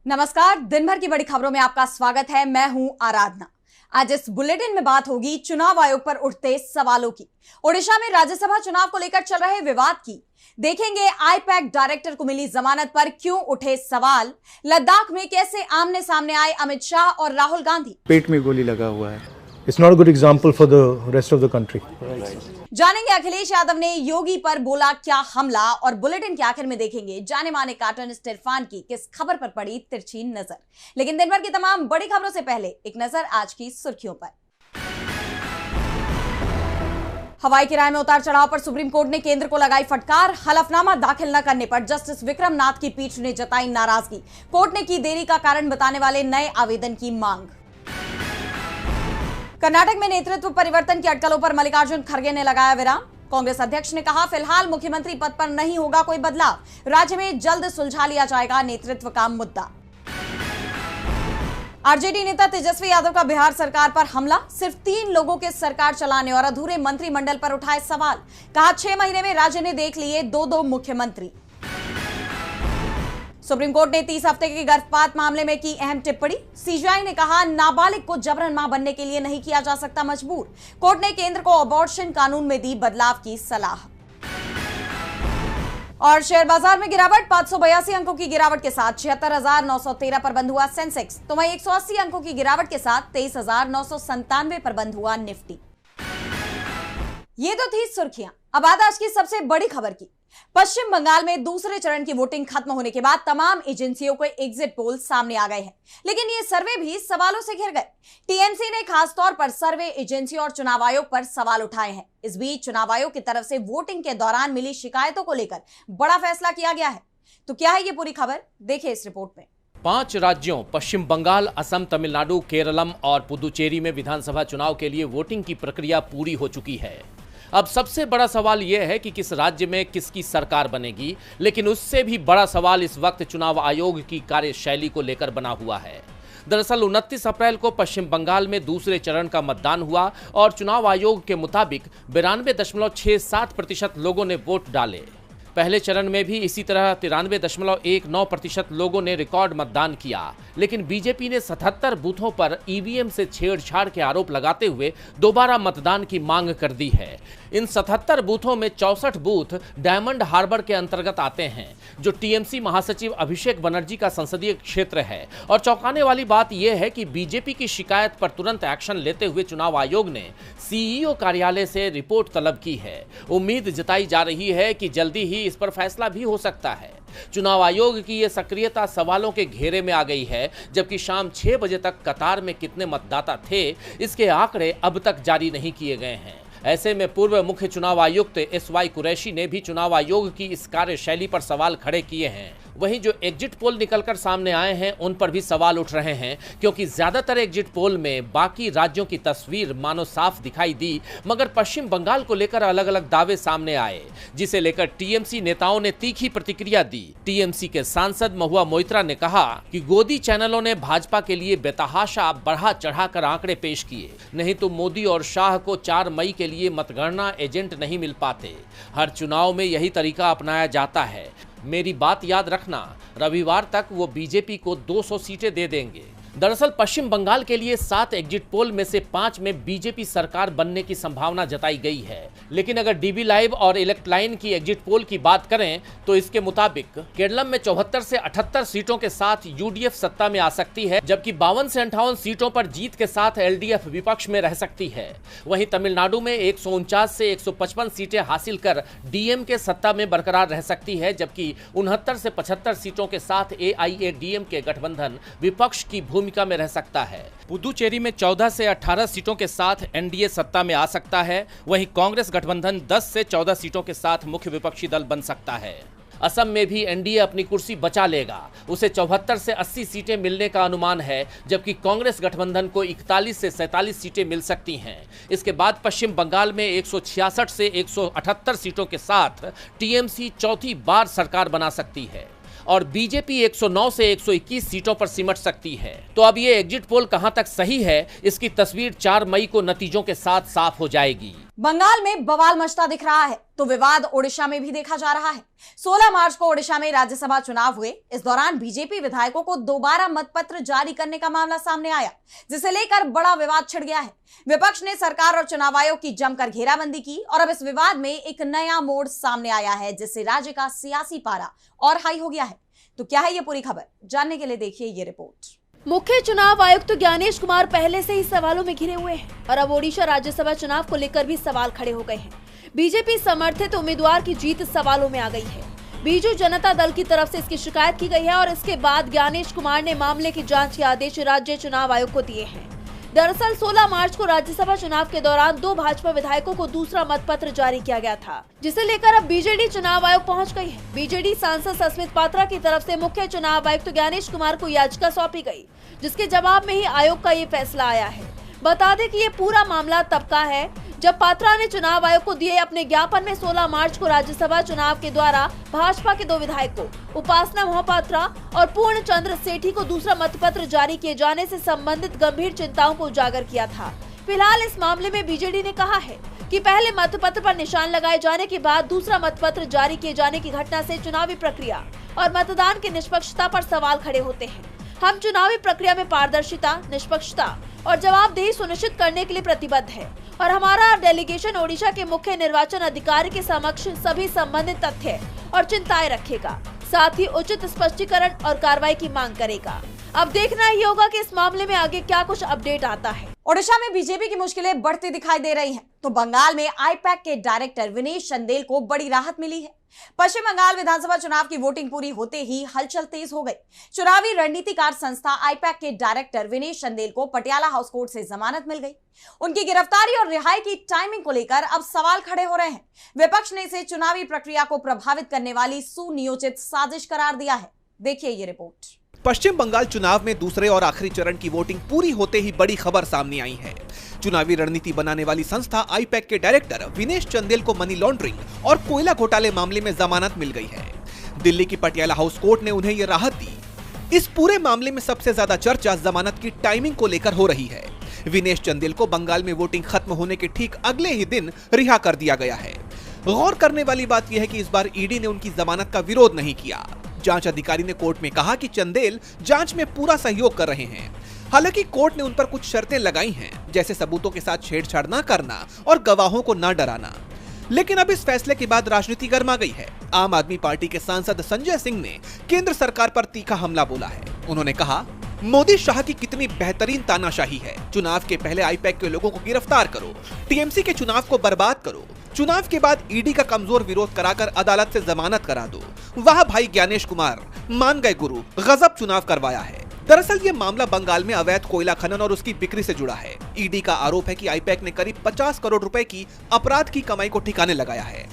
नमस्कार, दिन भर की बड़ी खबरों में आपका स्वागत है। मैं हूं आराधना। आज इस बुलेटिन में बात होगी चुनाव आयोग पर उठते सवालों की, ओडिशा में राज्यसभा चुनाव को लेकर चल रहे विवाद की, देखेंगे आईपैक डायरेक्टर को मिली जमानत पर क्यों उठे सवाल, लद्दाख में कैसे आमने सामने आए अमित शाह और राहुल गांधी, पेट में गोली लगा हुआ है। It's not a good example for the rest of the country. जानेंगे अखिलेश यादव ने योगी पर बोला क्या हमला, और बुलेटिन के आखिर में देखेंगे जाने माने कार्टूनिस्ट इरफान की किस खबर पर पड़ी तिरछी नजर। लेकिन दिन भर की तमाम बड़ी खबरों से पहले एक नजर आज की सुर्खियों पर। हवाई किराए में उतार चढ़ाव पर सुप्रीम कोर्ट ने केंद्र को लगाई फटकार। हलफनामा दाखिल न करने पर जस्टिस विक्रम नाथ की पीठ ने जताई नाराजगी। कोर्ट ने की देरी का कारण बताने वाले नए आवेदन की मांग। कर्नाटक में नेतृत्व परिवर्तन की अटकलों पर मल्लिकार्जुन खड़गे ने लगाया विराम। कांग्रेस अध्यक्ष ने कहा, फिलहाल मुख्यमंत्री पद पर नहीं होगा कोई बदलाव, राज्य में जल्द सुलझा लिया जाएगा नेतृत्व का मुद्दा। आरजेडी नेता तेजस्वी यादव का बिहार सरकार पर हमला, सिर्फ 3 लोगों के सरकार चलाने और अधूरे मंत्रिमंडल पर उठाए सवाल। कहा, 6 महीने में राज्य ने देख लिए 2-2 मुख्यमंत्री। सुप्रीम कोर्ट ने 30 हफ्ते के गर्भपात मामले में की अहम टिप्पणी। सीजीआई ने कहा, नाबालिग को जबरन मां बनने के लिए नहीं किया जा सकता मजबूर। कोर्ट ने केंद्र को अबॉर्शन कानून में दी बदलाव की सलाह। और शेयर बाजार में गिरावट, 582 अंकों की गिरावट के साथ 76,913 पर बंद हुआ सेंसेक्स, तो वहीं 180 अंकों की गिरावट के साथ 23,997 पर बंद हुआ निफ्टी। ये तो थी सुर्खियां। अब बात आज की सबसे बड़ी खबर की। पश्चिम बंगाल में दूसरे चरण की वोटिंग खत्म होने के बाद तमाम एजेंसियों के एग्जिट पोल सामने आ गए हैं, लेकिन ये सर्वे भी सवालों से घिर गए। टीएमसी ने खासतौर पर सर्वे एजेंसी और चुनाव आयोग पर सवाल उठाए हैं। इस बीच चुनाव आयोग की तरफ से वोटिंग के दौरान मिली शिकायतों को लेकर बड़ा फैसला किया गया है। तो क्या है ये पूरी खबर, देखिए इस रिपोर्ट में। 5 राज्यों पश्चिम बंगाल, असम, तमिलनाडु, केरलम और पुदुचेरी में विधानसभा चुनाव के लिए वोटिंग की प्रक्रिया पूरी हो चुकी है। अब सबसे बड़ा सवाल यह है कि किस राज्य में किसकी सरकार बनेगी, लेकिन उससे भी बड़ा सवाल इस वक्त चुनाव आयोग की कार्यशैली को लेकर बना हुआ है। दरअसल 29 अप्रैल को पश्चिम बंगाल में दूसरे चरण का मतदान हुआ और चुनाव आयोग के मुताबिक 92.67% लोगों ने वोट डाले। पहले चरण में भी इसी तरह 93.19% लोगों ने रिकॉर्ड मतदान किया, लेकिन बीजेपी ने 77 बूथों पर ईवीएम से छेड़छाड़ के आरोप लगाते हुए दोबारा मतदान की मांग कर दी है। इन 77 बूथों में 64 बूथ डायमंड हार्बर के अंतर्गत आते हैं, जो टीएमसी महासचिव अभिषेक बनर्जी का संसदीय क्षेत्र है। और चौंकाने वाली बात यह है कि बीजेपी की शिकायत पर तुरंत एक्शन लेते हुए चुनाव आयोग ने सीईओ कार्यालय से रिपोर्ट तलब की है। उम्मीद जताई जा रही है कि जल्दी ही इस पर फैसला भी हो सकता है। चुनाव आयोग की यह सक्रियता सवालों के घेरे में आ गई है, जबकि शाम 6 बजे तक कतार में कितने मतदाता थे, इसके आंकड़े अब तक जारी नहीं किए गए हैं। ऐसे में पूर्व मुख्य चुनाव आयुक्त एसवाई कुरैशी ने भी चुनाव आयोग की इस कार्यशैली पर सवाल खड़े किए हैं। वहीं जो एग्जिट पोल निकलकर सामने आए हैं उन पर भी सवाल उठ रहे हैं, क्योंकि ज्यादातर एग्जिट पोल में बाकी राज्यों की तस्वीर मानो साफ दिखाई दी, मगर पश्चिम बंगाल को लेकर अलग अलग दावे सामने आए, जिसे लेकर टीएमसी नेताओं ने तीखी प्रतिक्रिया दी। टीएमसी के सांसद महुआ मोइत्रा ने कहा कि गोदी चैनलों ने भाजपा के लिए बेतहाशा बढ़ा चढ़ाकर आंकड़े पेश किए, नहीं तो मोदी और शाह को 4 मई के लिए मतगणना एजेंट नहीं मिल पाते। हर चुनाव में यही तरीका अपनाया जाता है। मेरी बात याद रखना, रविवार तक वो बीजेपी को 200 सीटें दे देंगे। दरअसल पश्चिम बंगाल के लिए 7 एग्जिट पोल में से 5 में बीजेपी सरकार बनने की संभावना जताई गई है, लेकिन अगर डीबी लाइव और इलेक्ट्लाइन की एग्जिट पोल की बात करें तो इसके मुताबिक केरलम में 74 से 78 सीटों के साथ यूडीएफ सत्ता में आ सकती है, जबकि 52 से 58 सीटों पर जीत के साथ एलडीएफ विपक्ष में रह सकती है। वहीं तमिलनाडु में 149 से 155 सीटें हासिल कर डीएमके सत्ता में बरकरार रह सकती है, जबकि 69 से 75 सीटों के साथ एआईएडीएमके गठबंधन विपक्ष की भूमिका में रह सकता है। पुदुचेरी में 14 से 18 सीटों के साथ एनडीए सत्ता में आ सकता है। वहीं कांग्रेस गठबंधन 10 से 14 सीटों के साथ मुख्य विपक्षी दल बन सकता है। असम में भी एनडीए अपनी कुर्सी बचा लेगा, उसे 74 से 80 सीटें मिलने का अनुमान है, जबकि कांग्रेस गठबंधन को 41 से 47 सीटें मिल सकती हैं। इसके बाद पश्चिम बंगाल में 166 से 178 सीटों के साथ टीएमसी चौथी बार सरकार बना सकती है और बीजेपी 109 से 121 सीटों पर सिमट सकती है। तो अब ये एग्जिट पोल कहां तक सही है, इसकी तस्वीर 4 मई को नतीजों के साथ साफ हो जाएगी। बंगाल में बवाल मचता दिख रहा है। तो विवाद ओडिशा में भी देखा जा रहा है। 16 मार्च को ओडिशा में राज्यसभा चुनाव हुए। इस दौरान बीजेपी विधायकों को दोबारा मतपत्र जारी करने का मामला सामने आया, जिसे लेकर बड़ा विवाद छिड़ गया है। विपक्ष ने सरकार और चुनाव आयोग की जमकर घेराबंदी की और अब इस विवाद में एक नया मोड़ सामने आया है, जिससे राज्य का सियासी पारा और हाई हो गया है। तो क्या है ये पूरी खबर, जानने के लिए देखिए ये रिपोर्ट। मुख्य चुनाव आयुक्त ज्ञानेश कुमार पहले से ही सवालों में घिरे हुए हैं और अब ओडिशा राज्यसभा चुनाव को लेकर भी सवाल खड़े हो गए हैं। बीजेपी समर्थित उम्मीदवार की जीत सवालों में आ गई है। बीजू जनता दल की तरफ से इसकी शिकायत की गई है और इसके बाद ज्ञानेश कुमार ने मामले की जांच के आदेश राज्य चुनाव आयोग को दिए हैं। दरअसल 16 मार्च को राज्यसभा चुनाव के दौरान 2 भाजपा विधायकों को दूसरा मतपत्र जारी किया गया था, जिसे लेकर अब बीजेडी चुनाव आयोग पहुंच गई है। बीजेडी सांसद सस्मित पात्रा की तरफ से मुख्य चुनाव आयुक्त ज्ञानेश कुमार को याचिका सौंपी गई, जिसके जवाब में ही आयोग का ये फैसला आया है। बता दें कि ये पूरा मामला तब का है जब पात्रा ने चुनाव आयोग को दिए अपने ज्ञापन में 16 मार्च को राज्यसभा चुनाव के द्वारा भाजपा के 2 विधायकों उपासना मोहपात्रा और पूर्ण चंद्र सेठी को दूसरा मतपत्र जारी किए जाने से संबंधित गंभीर चिंताओं को उजागर किया था। फिलहाल इस मामले में बीजेडी ने कहा है कि पहले मतपत्र पर निशान लगाए जाने के बाद दूसरा मतपत्र जारी किए जाने की घटना से चुनावी प्रक्रिया और मतदान की निष्पक्षता पर सवाल खड़े होते हैं। हम चुनावी प्रक्रिया में पारदर्शिता, निष्पक्षता और जवाबदेही सुनिश्चित करने के लिए प्रतिबद्ध है और हमारा डेलीगेशन ओडिशा के मुख्य निर्वाचन अधिकारी के समक्ष सभी संबंधित तथ्य और चिंताएं रखेगा, साथ ही उचित स्पष्टीकरण और कार्रवाई की मांग करेगा। अब देखना ही होगा कि इस मामले में आगे क्या कुछ अपडेट आता है। ओडिशा में बीजेपी की मुश्किलें बढ़ती दिखाई दे रही हैं, तो बंगाल में आईपैक के डायरेक्टर विनेश चंदेल को बड़ी राहत मिली है। पश्चिम बंगाल विधानसभा चुनाव की वोटिंग पूरी होते ही हलचल तेज हो गई। चुनावी रणनीतिकार संस्था आईपैक के डायरेक्टर विनेश चंदेल को पटियाला हाउस कोर्ट से जमानत मिल गई। उनकी गिरफ्तारी और रिहाई की टाइमिंग को लेकर अब सवाल खड़े हो रहे हैं। विपक्ष ने इसे चुनावी प्रक्रिया को प्रभावित करने वाली सुनियोजित साजिश करार दिया है। देखिए ये रिपोर्ट। पश्चिम बंगाल चुनाव में दूसरे और आखिरी चरण की वोटिंग पूरी होते ही बड़ी खबर सामने आई है। चुनावी रणनीति बनाने वाली संस्था आईपैक के डायरेक्टर विनेश चंदेल को मनी लॉन्ड्रिंग और कोयला घोटाले मामले में जमानत मिल गई है। दिल्ली की पटियाला हाउस कोर्ट ने उन्हें यह राहत दी। इस पूरे मामले में सबसे ज्यादा चर्चा जमानत की टाइमिंग को लेकर हो रही है। विनेश चंदेल को बंगाल में वोटिंग खत्म होने के ठीक अगले ही दिन रिहा कर दिया गया है। गौर करने वाली बात यह है कि इस बार ईडी ने उनकी जमानत का विरोध नहीं किया। जांच अधिकारी ने कोर्ट में कहा कि चंदेल जांच में पूरा सहयोग कर रहे हैं। हालांकि कोर्ट ने उन पर कुछ शर्तें लगाई हैं, जैसे सबूतों के साथ छेड़छाड़ न करना और गवाहों को न डराना। लेकिन अब इस फैसले के बाद राजनीति गर्मा गई है। आम आदमी पार्टी के सांसद संजय सिंह ने केंद्र सरकार पर तीखा हमला बोला है। उन्होंने कहा, मोदी शाह की कितनी बेहतरीन तानाशाही है। चुनाव के पहले आईपैक के लोगों को गिरफ्तार करो, टीएमसी के चुनाव को बर्बाद करो, चुनाव के बाद ईडी का कमजोर विरोध कराकर अदालत से जमानत करा दो। वाह भाई ज्ञानेश कुमार, मान गए गुरु, गजब चुनाव करवाया है। दरअसल ये मामला बंगाल में अवैध कोयला खनन और उसकी बिक्री से जुड़ा है। ईडी का आरोप है कि आईपैक ने करीब 50 करोड़ रुपए की अपराध की कमाई को ठिकाने लगाया है।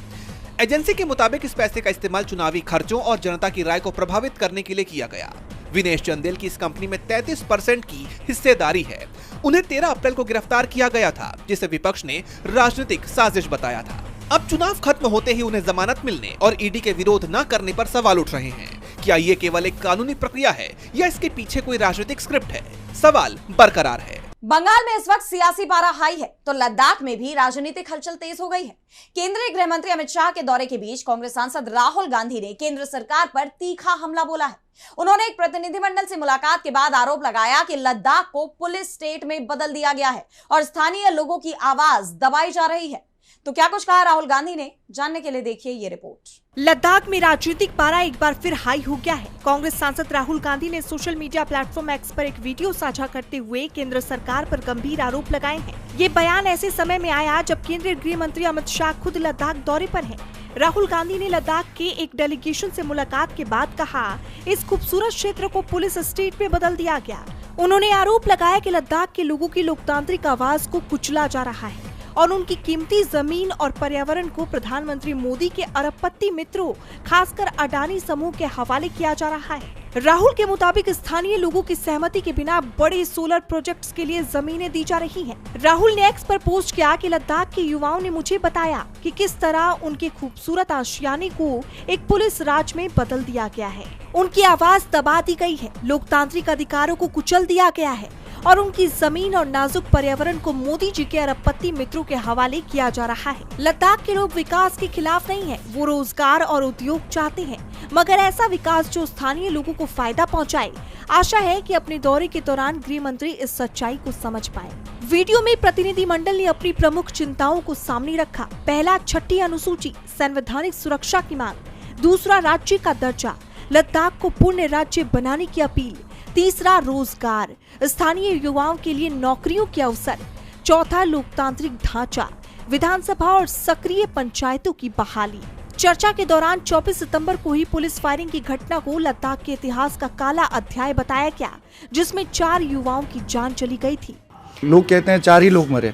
एजेंसी के मुताबिक इस पैसे का इस्तेमाल चुनावी खर्चों और जनता की राय को प्रभावित करने के लिए किया गया। विनेश चंदेल की इस कंपनी में 33% की हिस्सेदारी है। उन्हें 13 अप्रैल को गिरफ्तार किया गया था, जिसे विपक्ष ने राजनीतिक साजिश बताया था। अब चुनाव खत्म होते ही उन्हें जमानत मिलने और ईडी के विरोध न करने पर सवाल उठ रहे हैं। क्या ये केवल एक कानूनी प्रक्रिया है या इसके पीछे कोई राजनीतिक स्क्रिप्ट है? सवाल बरकरार है। बंगाल में इस वक्त सियासी पारा हाई है, तो लद्दाख में भी राजनीतिक हलचल तेज हो गई है। केंद्रीय गृह मंत्री अमित शाह के दौरे के बीच कांग्रेस सांसद राहुल गांधी ने केंद्र सरकार पर तीखा हमला बोला है। उन्होंने एक प्रतिनिधिमंडल से मुलाकात के बाद आरोप लगाया कि लद्दाख को पुलिस स्टेट में बदल दिया गया है और स्थानीय लोगों की आवाज दबाई जा रही है। तो क्या कुछ कहा राहुल गांधी ने, जानने के लिए देखिए ये रिपोर्ट। लद्दाख में राजनीतिक पारा एक बार फिर हाई हो गया है। कांग्रेस सांसद राहुल गांधी ने सोशल मीडिया प्लेटफॉर्म एक्स पर एक वीडियो साझा करते हुए केंद्र सरकार पर गंभीर आरोप लगाए हैं। ये बयान ऐसे समय में आया जब केंद्रीय गृह मंत्री अमित शाह खुद लद्दाख दौरे पर हैं। राहुल गांधी ने लद्दाख के एक डेलीगेशन से मुलाकात के बाद कहा, इस खूबसूरत क्षेत्र को पुलिस स्टेट में बदल दिया गया। उन्होंने आरोप लगाया कि लद्दाख के लोगों की लोकतांत्रिक आवाज को कुचला जा रहा है और उनकी कीमती जमीन और पर्यावरण को प्रधानमंत्री मोदी के अरबपति मित्रों, खासकर अडानी समूह के हवाले किया जा रहा है। राहुल के मुताबिक स्थानीय लोगों की सहमति के बिना बड़े सोलर प्रोजेक्ट्स के लिए जमीनें दी जा रही हैं। राहुल ने एक्स पर पोस्ट किया कि लद्दाख के युवाओं ने मुझे बताया कि किस तरह उनके खूबसूरत आशियाने को एक पुलिस राज में बदल दिया गया है। उनकी आवाज दबा दी गई है, लोकतांत्रिक अधिकारों को कुचल दिया गया है और उनकी जमीन और नाजुक पर्यावरण को मोदी जी के अरबपति मित्रों के हवाले किया जा रहा है। लद्दाख के लोग विकास के खिलाफ नहीं है, वो रोजगार और उद्योग चाहते हैं, मगर ऐसा विकास जो स्थानीय लोगों को फायदा पहुंचाए। आशा है कि अपने दौरे के दौरान गृह मंत्री इस सच्चाई को समझ पाए। वीडियो में प्रतिनिधिमंडल ने अपनी प्रमुख चिंताओं को सामने रखा। पहला, छठी अनुसूची, संवैधानिक सुरक्षा की मांग। दूसरा, राज्य का दर्जा, लद्दाख को पूर्ण राज्य बनाने की अपील। तीसरा, रोजगार, स्थानीय युवाओं के लिए नौकरियों के अवसर। चौथा, लोकतांत्रिक ढांचा, विधानसभा और सक्रिय पंचायतों की बहाली। चर्चा के दौरान 24 सितंबर को ही पुलिस फायरिंग की घटना को लद्दाख के इतिहास का काला अध्याय बताया गया, जिसमें 4 युवाओं की जान चली गई थी। लोग कहते हैं 4 ही लोग मरे,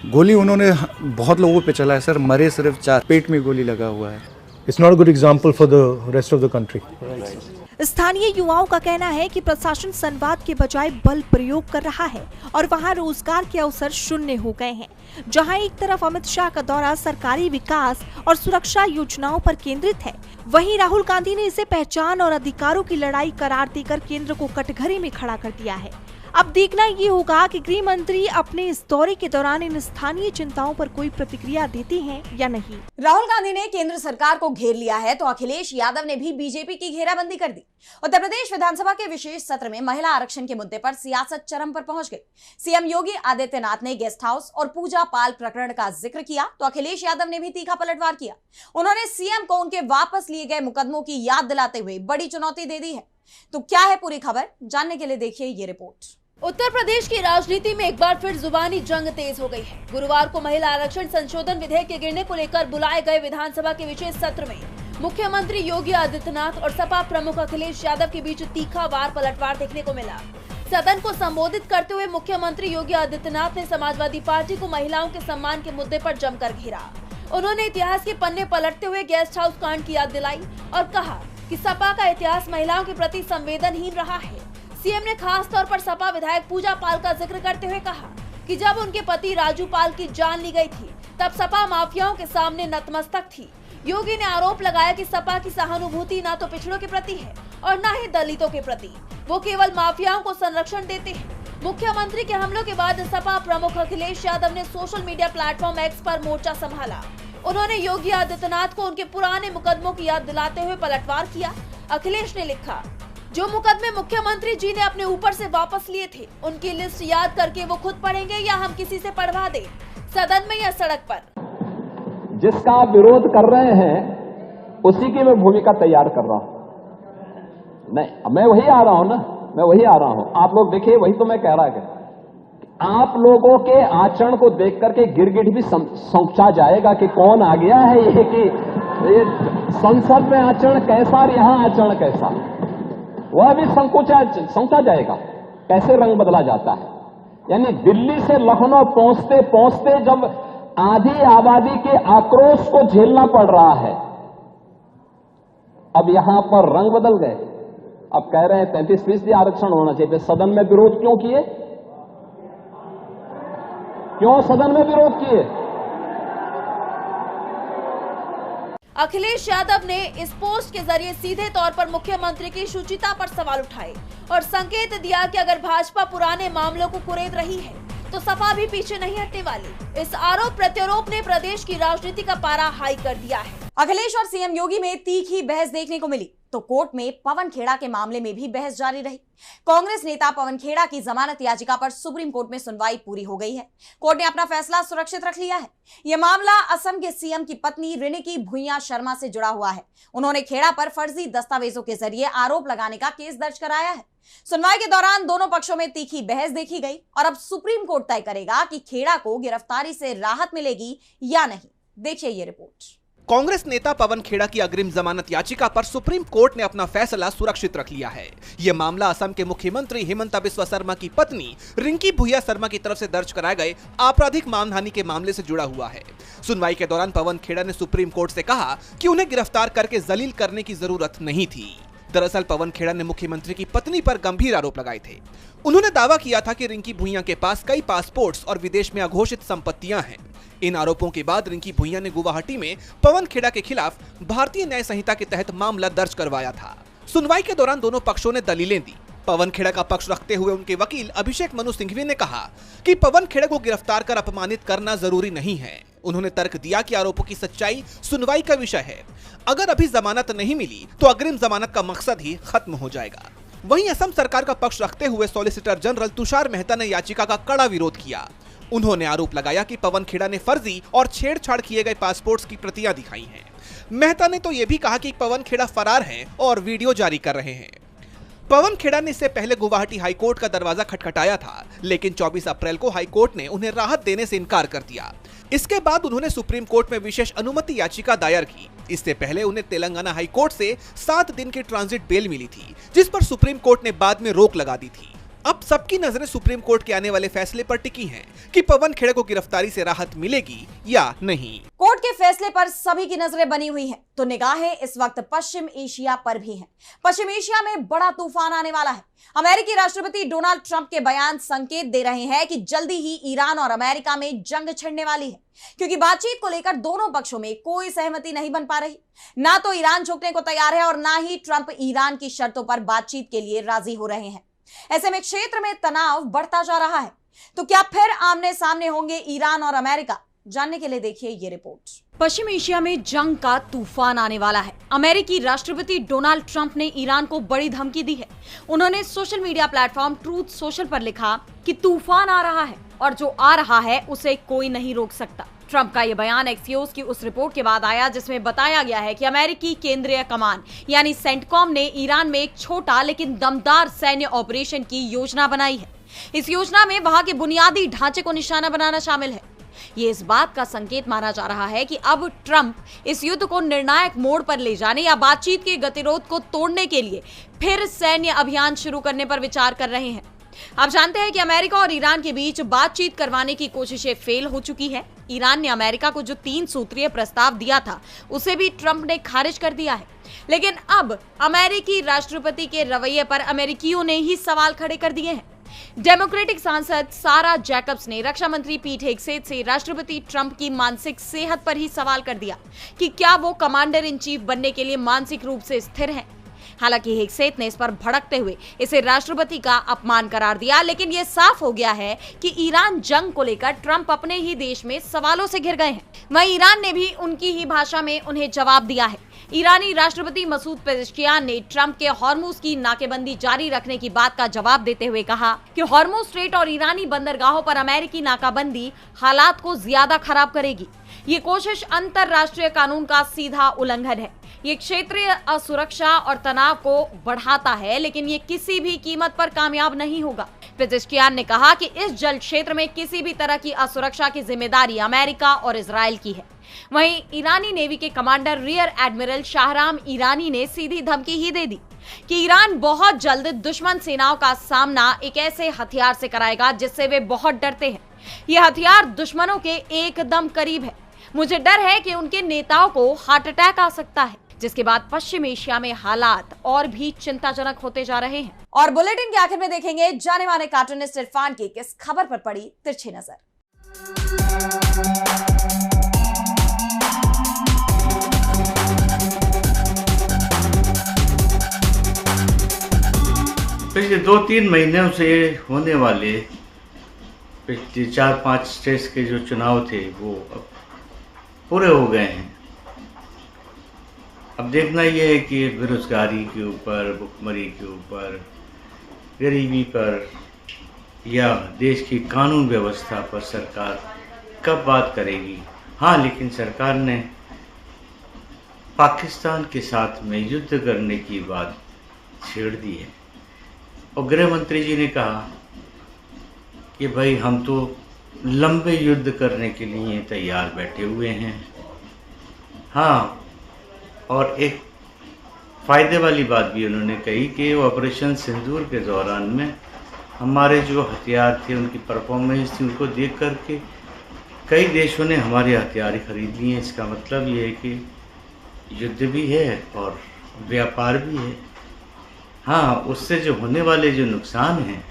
गोली उन्होंने बहुत लोगों पे चला है सर, मरे सिर्फ 4, पेट में गोली लगा हुआ है। It's not a good example for the rest of the country. स्थानीय युवाओं का कहना है कि प्रशासन संवाद के बजाय बल प्रयोग कर रहा है और वहां रोजगार के अवसर शून्य हो गए हैं। जहां एक तरफ अमित शाह का दौरा सरकारी विकास और सुरक्षा योजनाओं पर केंद्रित है, वहीं राहुल गांधी ने इसे पहचान और अधिकारों की लड़ाई करार देकर केंद्र को कटघरे में खड़ा कर दिया है। अब देखना ये होगा कि गृह मंत्री अपने इस दौरे के दौरान इन स्थानीय चिंताओं पर कोई प्रतिक्रिया देती हैं या नहीं। राहुल गांधी ने केंद्र सरकार को घेर लिया है तो अखिलेश यादव ने भी बीजेपी की घेराबंदी कर दी। उत्तर प्रदेश विधानसभा के विशेष सत्र में महिला आरक्षण के मुद्दे पर सियासत चरम पर पहुंच गई। सीएम योगी आदित्यनाथ ने गेस्ट हाउस और पूजा पाल प्रकरण का जिक्र किया तो अखिलेश यादव ने भी तीखा पलटवार किया। उन्होंने सीएम को उनके वापस लिए गए मुकदमों की याद दिलाते हुए बड़ी चुनौती दे दी है। तो क्या है पूरी खबर, जानने के लिए देखिए ये रिपोर्ट। उत्तर प्रदेश की राजनीति में एक बार फिर जुबानी जंग तेज हो गई है। गुरुवार को महिला आरक्षण संशोधन विधेयक के गिरने को लेकर बुलाए गए विधानसभा के विशेष सत्र में मुख्यमंत्री योगी आदित्यनाथ और सपा प्रमुख अखिलेश यादव के बीच तीखा वार पलटवार देखने को मिला। सदन को संबोधित करते हुए मुख्यमंत्री योगी आदित्यनाथ ने समाजवादी पार्टी को महिलाओं के सम्मान के मुद्दे पर जमकर घेरा। उन्होंने इतिहास के पन्ने पलटते हुए गेस्ट हाउस कांड की याद दिलाई और कहा कि सपा का इतिहास महिलाओं के प्रति संवेदनहीन रहा है। सीएम ने खास तौर पर सपा विधायक पूजा पाल का जिक्र करते हुए कहा कि जब उनके पति राजू पाल की जान ली गई थी तब सपा माफियाओं के सामने नतमस्तक थी। योगी ने आरोप लगाया कि सपा की सहानुभूति न तो पिछड़ों के प्रति है और न ही दलितों के प्रति, वो केवल माफियाओं को संरक्षण देते हैं। मुख्यमंत्री के हमलों के बाद सपा प्रमुख अखिलेश यादव ने सोशल मीडिया प्लेटफॉर्म एक्स पर मोर्चा संभाला। उन्होंने योगी आदित्यनाथ को उनके पुराने मुकदमों की याद दिलाते हुए पलटवार किया। अखिलेश ने लिखा, जो मुकदमे मुख्यमंत्री जी ने अपने ऊपर से वापस लिए थे उनकी लिस्ट याद करके वो खुद पढ़ेंगे या हम किसी से पढ़वा दें, सदन में या सड़क पर। जिसका विरोध कर रहे हैं उसी की मैं भूमिका तैयार कर रहा हूं। नहीं, मैं वही आ रहा हूं ना, मैं वही आ रहा हूं। आप लोग देखिए, वही तो मैं कह रहा था। आप लोगों के आचरण को देख करके गिरगिट भी समझा जाएगा कि कौन आ गया है। ये कि ये संसद में आचरण कैसा और यहाँ आचरण कैसा, वह भी समझा जाएगा कैसे रंग बदला जाता है। यानी दिल्ली से लखनऊ पहुंचते पहुंचते जब आधी आबादी के आक्रोश को झेलना पड़ रहा है, अब यहां पर रंग बदल गए। अब कह रहे हैं 33% आरक्षण होना चाहिए। सदन में विरोध क्यों किए? क्यों सदन में विरोध किए? अखिलेश यादव ने इस पोस्ट के जरिए सीधे तौर पर मुख्यमंत्री की शुचिता पर सवाल उठाए और संकेत दिया कि अगर भाजपा पुराने मामलों को कुरेद रही है तो सपा भी पीछे नहीं हटने वाली। इस आरोप प्रत्यारोप ने प्रदेश की राजनीति का पारा हाई कर दिया है। अखिलेश और सीएम योगी में तीखी बहस देखने को मिली तो कोर्ट में पवन खेड़ा के मामले में भी बहस जारी रही। कांग्रेस नेता पवन खेड़ा की जमानत याचिका पर सुप्रीम कोर्ट में सुनवाई पूरी हो गई है। कोर्ट ने अपना फैसला सुरक्षित रख लिया है। यह मामला असम के सीएम की पत्नी रिनिकी भुइयां शर्मा से जुड़ा हुआ है। उन्होंने खेड़ा पर फर्जी दस्तावेजों के जरिए आरोप लगाने का केस दर्ज कराया है। सुनवाई के दौरान दोनों पक्षों में तीखी बहस देखी गई और अब सुप्रीम कोर्ट तय करेगा कि खेड़ा को गिरफ्तारी से राहत मिलेगी या नहीं। देखिए ये रिपोर्ट। कांग्रेस नेता पवन खेड़ा की अग्रिम जमानत याचिका पर सुप्रीम कोर्ट ने अपना फैसला सुरक्षित रख लिया है। यह मामला असम के मुख्यमंत्री हिमंता बिस्वा शर्मा की पत्नी रिंकी भुइयां शर्मा की तरफ से दर्ज कराए गए आपराधिक मानहानि के मामले से जुड़ा हुआ है। सुनवाई के दौरान पवन खेड़ा ने सुप्रीम कोर्ट से कहा कि उन्हें गिरफ्तार करके जलील करने की जरूरत नहीं थी। दरअसल पवन खेड़ा ने मुख्यमंत्री की पत्नी पर गंभीर आरोप लगाए थे। उन्होंने दावा किया था कि रिंकी भुइयां के पास कई पासपोर्ट्स और विदेश में अघोषित संपत्तियां हैं। इन आरोपों के बाद रिंकी भुइयां ने गुवाहाटी में पवन खेड़ा के खिलाफ भारतीय न्याय संहिता के तहत मामला दर्ज करवाया था। सुनवाई के दौरान दोनों पक्षों ने दलीलें दी। पवन खेड़ा का पक्ष रखते हुए उनके वकील अभिषेक मनु सिंघवी ने कहा कि पवन खेड़ा को गिरफ्तार कर अपमानित करना जरूरी नहीं है। उन्होंने तर्क दिया कि आरोपों की सच्चाई सुनवाई का विषय है। अगर अभी जमानत नहीं मिली तो अग्रिम जमानत का मकसद ही खत्म हो जाएगा। वहीं असम सरकार का पक्ष रखते हुए सॉलिसिटर जनरल तुषार मेहता ने याचिका का कड़ा विरोध किया। उन्होंने आरोप लगाया कि पवन खेड़ा ने फर्जी और छेड़छाड़ किए गए पासपोर्ट्स की प्रतियां दिखाई हैं। मेहता ने तो यह भी कहा कि पवन खेड़ा फरार हैं और वीडियो जारी कर रहे हैं। पवन खेड़ा ने इससे पहले गुवाहाटी हाईकोर्ट का दरवाजा खटखटाया था, लेकिन 24 अप्रैल को हाईकोर्ट ने उन्हें राहत देने से इनकार कर दिया। इसके बाद उन्होंने सुप्रीम कोर्ट में विशेष अनुमति याचिका दायर की। इससे पहले उन्हें तेलंगाना हाईकोर्ट से 7 दिन की ट्रांजिट बेल मिली थी, जिस पर सुप्रीम कोर्ट ने बाद में रोक लगा दी थी। अब सबकी नजरें सुप्रीम कोर्ट के आने वाले फैसले पर टिकी हैं कि पवन खेड़ा को गिरफ्तारी से राहत मिलेगी या नहीं। कोर्ट के फैसले पर सभी की नजरें बनी हुई हैं, तो निगाहें इस वक्त पश्चिम एशिया पर भी हैं। पश्चिम एशिया में बड़ा तूफान आने वाला है। अमेरिकी राष्ट्रपति डोनाल्ड ट्रंप के बयान संकेत दे रहे हैं कि जल्दी ही ईरान और अमेरिका में जंग छिड़ने वाली है, क्योंकि बातचीत को लेकर दोनों पक्षों में कोई सहमति नहीं बन पा रही। ना तो ईरान झुकने को तैयार है और ना ही ट्रंप ईरान की शर्तों पर बातचीत के लिए राजी हो रहे हैं। ऐसे में क्षेत्र में तनाव बढ़ता जा रहा है। तो क्या फिर आमने सामने होंगे ईरान और अमेरिका? जानने के लिए देखिए ये रिपोर्ट। पश्चिम एशिया में जंग का तूफान आने वाला है। अमेरिकी राष्ट्रपति डोनाल्ड ट्रंप ने ईरान को बड़ी धमकी दी है। उन्होंने social media platform truth social पर लिखा कि तूफान आ रहा है और जो आ रहा है उसे कोई नहीं रोक सकता। ट्रंप का यह बयान एक्सियोस की उस रिपोर्ट के बाद आया जिसमें बताया गया है कि अमेरिकी केंद्रीय कमान यानी सेंटकॉम ने ईरान में एक छोटा लेकिन दमदार सैन्य ऑपरेशन की योजना बनाई है। इस योजना में वहां के बुनियादी ढांचे को निशाना बनाना शामिल है। ये इस बात का संकेत माना जा रहा है कि अब ट्रंप इस युद्ध को निर्णायक मोड़ पर ले जाने या बातचीत के गतिरोध को तोड़ने के लिए फिर सैन्य अभियान शुरू करने पर विचार कर रहे हैं। आप जानते हैं कि अमेरिका और ईरान के बीच बातचीत करवाने की कोशिशें फेल हो चुकी है। ईरान ने अमेरिका को जो 3 सूत्रीय प्रस्ताव दिया था उसे भी ट्रंप ने खारिज कर दिया है। लेकिन अब अमेरिकी राष्ट्रपति के रवैये पर अमेरिकियों ने ही सवाल खड़े कर दिए हैं। डेमोक्रेटिक सांसद सारा जैकब्स ने रक्षा मंत्री पीट हेगसेथ से राष्ट्रपति ट्रंप की मानसिक सेहत पर ही सवाल कर दिया कि क्या वो कमांडर इन चीफ बनने के लिए मानसिक रूप से स्थिर हैं। हालांकि हेगसेथ ने इस पर भड़कते हुए इसे राष्ट्रपति का अपमान करार दिया, लेकिन यह साफ हो गया है कि ईरान जंग को लेकर ट्रंप अपने ही देश में सवालों से घिर गए हैं। वहीं ईरान ने भी उनकी ही भाषा में उन्हें जवाब दिया है। ईरानी राष्ट्रपति मसूद पेजेश्कियान ने ट्रंप के हॉर्मुज की नाकेबंदी जारी रखने की बात का जवाब देते हुए कहा कि हॉर्मुज स्ट्रेट और ईरानी बंदरगाहों पर अमेरिकी नाकाबंदी हालात को ज्यादा खराब करेगी। ये कोशिश अंतरराष्ट्रीय कानून का सीधा उल्लंघन है। ये क्षेत्रीय असुरक्षा और तनाव को बढ़ाता है, लेकिन ये किसी भी कीमत पर कामयाब नहीं होगा। पेजेश्कियान ने कहा कि इस जल क्षेत्र में किसी भी तरह की असुरक्षा की जिम्मेदारी अमेरिका और इजराइल की है। वहीं ईरानी नेवी के commander rear admiral Shahram Irani ने सीधी धमकी ही दे दी कि ईरान बहुत जल्द दुश्मन सेनाओं का सामना एक ऐसे हथियार से कराएगा जिससे वे बहुत डरते हैं। यह हथियार दुश्मनों के एकदम करीब है। मुझे डर है कि उनके नेताओं को हार्ट अटैक आ सकता है। जिसके बाद पश्चिम एशिया में हालात और भी चिंताजनक होते जा रहे हैं। और बुलेटिन के आखिर में देखेंगे जाने माने कार्टूनिस्ट इरफान की किस खबर पर पड़ी तिरछी नजर। पिछले 2-3 महीनों से होने वाले पिछले 4-5 स्टेट्स के जो चुनाव थे वो अब पूरे हो गए हैं। अब देखना यह है कि बेरोजगारी के ऊपर, भुखमरी के ऊपर, गरीबी पर या देश की कानून व्यवस्था पर सरकार कब बात करेगी। हाँ, लेकिन सरकार ने पाकिस्तान के साथ में युद्ध करने की बात छेड़ दी है और गृह मंत्री जी ने कहा कि भाई हम तो लंबे युद्ध करने के लिए तैयार बैठे हुए हैं। हाँ, और एक फ़ायदे वाली बात भी उन्होंने कही कि ऑपरेशन सिंदूर के दौरान में हमारे जो हथियार थे, उनकी परफॉर्मेंस थी, उनको देख कर के कई देशों ने हमारे हथियार खरीद लिए हैं। इसका मतलब ये है कि युद्ध भी है और व्यापार भी है। हाँ, उससे जो होने वाले जो नुकसान हैं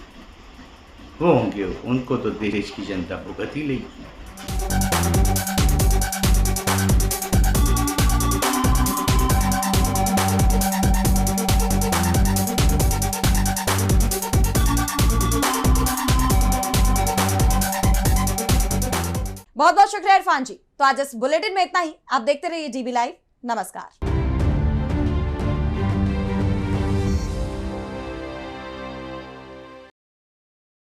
वो होंगे, उनको तो देश की जनता भुगत ही लेगी। बहुत बहुत शुक्रिया इरफान जी। तो आज इस बुलेटिन में इतना ही। आप देखते रहिए DB लाइव। नमस्कार।